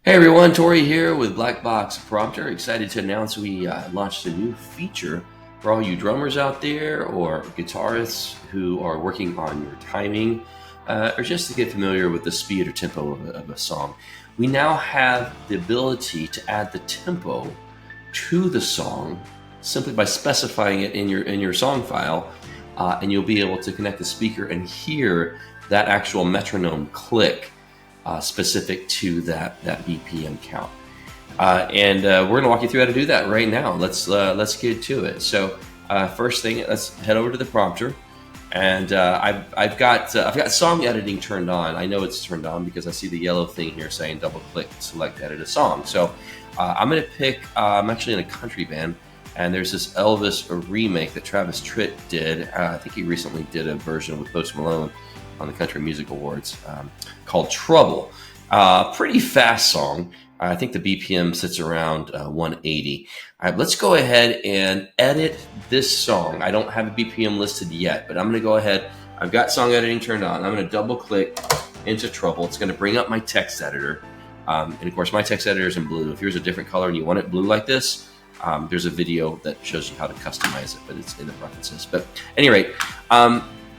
Hey everyone, Tori here with Black Box Prompter. Excited to announce we launched a new feature for all you drummers out there or guitarists who are working on your timing or just to get familiar with the speed or tempo of a song. We now have the ability to add the tempo to the song simply by specifying it in your song file, and you'll be able to connect the speaker and hear that actual metronome click. Specific to that BPM count, and we're going to walk you through how to do that right now. Let's get to it. So first thing, let's head over to the prompter, and I've got song editing turned on. I know it's turned on because I see the yellow thing here saying double click, select, edit a song. So I'm going to pick. I'm actually in a country band, and there's this Elvis remake that Travis Tritt did. I think he recently did a version with Post Malone on the Country Music Awards called Trouble. Pretty fast song. I think the BPM sits around 180. All right, let's go ahead and edit this song. I don't have a BPM listed yet, but I'm going to go ahead. I've got song editing turned on. I'm going to double click into Trouble. It's going to bring up my text editor. And of course, my text editor is in blue. If yours is a different color and you want it blue like this, there's a video that shows you how to customize it, but it's in the preferences. But at any rate,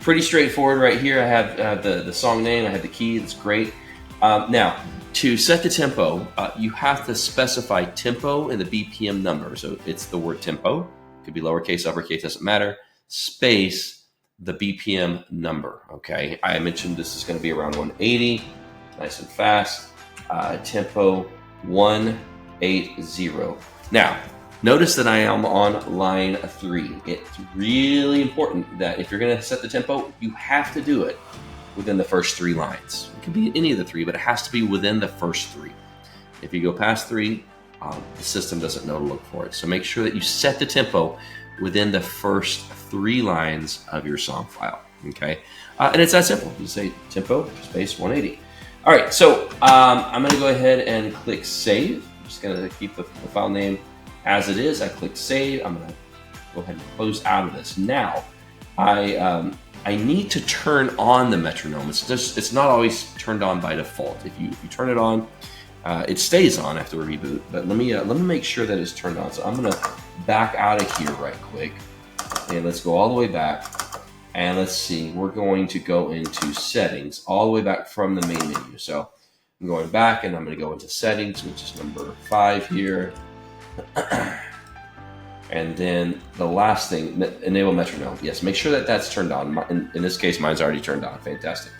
pretty straightforward right here. I have the song name. I have the key. That's great. Now, to set the tempo, you have to specify tempo in the BPM number. So it's the word tempo. It could be lowercase, uppercase, doesn't matter. Space, the BPM number. Okay. I mentioned this is going to be around 180. Nice and fast. Tempo 180. Now, notice that I am on line 3. It's really important that if you're going to set the tempo, you have to do it within the first 3 lines. It could be any of the 3, but it has to be within the first 3. If you go past 3, the system doesn't know to look for it. So make sure that you set the tempo within the first 3 lines of your song file. Okay, and it's that simple. You say tempo space 180. All right, so I'm going to go ahead and click save. I'm just going to keep the file name as it is. I click save. I'm going to go ahead and close out of this. Now, I need to turn on the metronome. It's not always turned on by default. If you turn it on, it stays on after a reboot. But let me make sure that it's turned on. So I'm going to back out of here right quick, and let's go all the way back. And let's see. We're going to go into settings all the way back from the main menu. So I'm going back, and I'm going to go into settings, which is number 5 here. And then the last thing, enable metronome. Yes, make sure that that's turned on. In this case, mine's already turned on. Fantastic.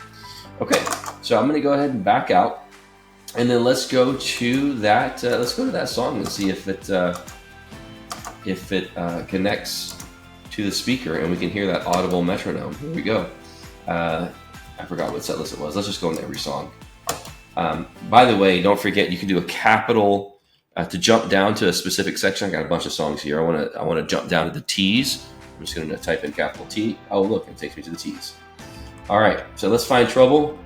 Okay, so I'm going to go ahead and back out, and then let's go to that. Let's go to that song and see if it connects to the speaker, and we can hear that audible metronome. Here we go. I forgot what set list it was. Let's just go into every song. By the way, don't forget you can do a capital. To jump down to a specific section. I got a bunch of songs here. I want to jump down to the T's. I'm just going to type in capital T. Oh, look, it takes me to the T's. All right, so let's find Trouble,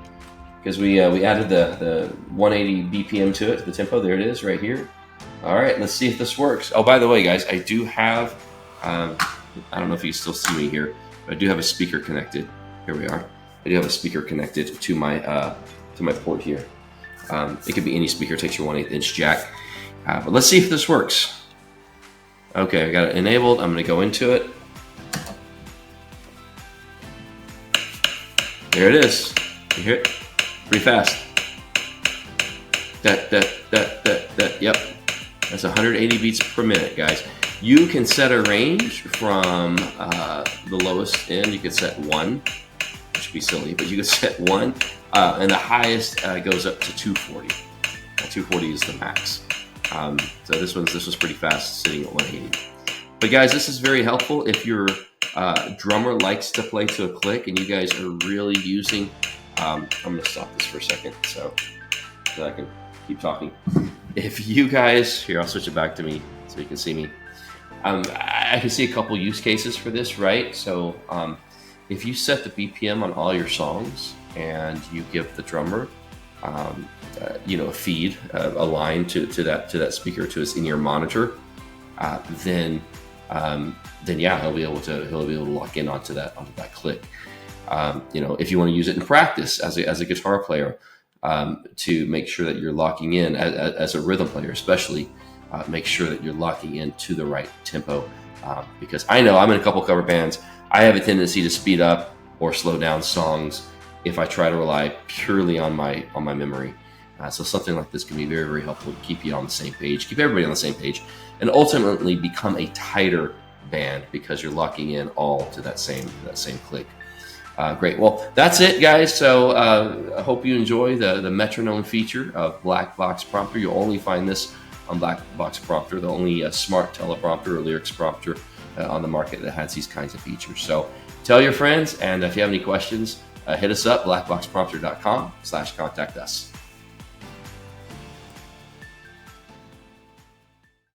because we added the 180 BPM to it, the tempo. There it is, right here. All right, let's see if this works. Oh, by the way, guys, I do have. I don't know if you can still see me here, but I do have a speaker connected. Here we are. I do have a speaker connected to my port here. It could be any speaker. It takes your 1/8 inch jack. But let's see if this works. Okay, I got it enabled. I'm going to go into it. There it is. You hear it? Pretty fast. Yep. That's 180 beats per minute, guys. You can set a range from the lowest end. You could set 1, which would be silly, but you could set 1, and the highest goes up to 240. 240 is the max. So this was pretty fast, sitting at 180. But guys, this is very helpful if your drummer likes to play to a click, and you guys are really using. I'm going to stop this for a second so that I can keep talking. If you guys here, I'll switch it back to me so you can see me. I can see a couple use cases for this, right? So if you set the BPM on all your songs and you give the drummer a feed, a line to that speaker to us in your monitor, then yeah, he'll be able to lock in onto that click. If you want to use it in practice as a guitar player, to make sure that you're locking in as a rhythm player, especially. Make sure that you're locking in to the right tempo, because I know I'm in a couple cover bands. I have a tendency to speed up or slow down songs if I try to rely purely on my memory. So something like this can be very, very helpful to keep you on the same page, keep everybody on the same page, and ultimately become a tighter band because you're locking in all to that same click. Great. Well, that's it, guys. So I hope you enjoy the metronome feature of Black Box Prompter. You'll only find this on Black Box Prompter, the only smart teleprompter or lyrics prompter on the market that has these kinds of features. So tell your friends, and if you have any questions, hit us up, blackboxprompter.com/contact us.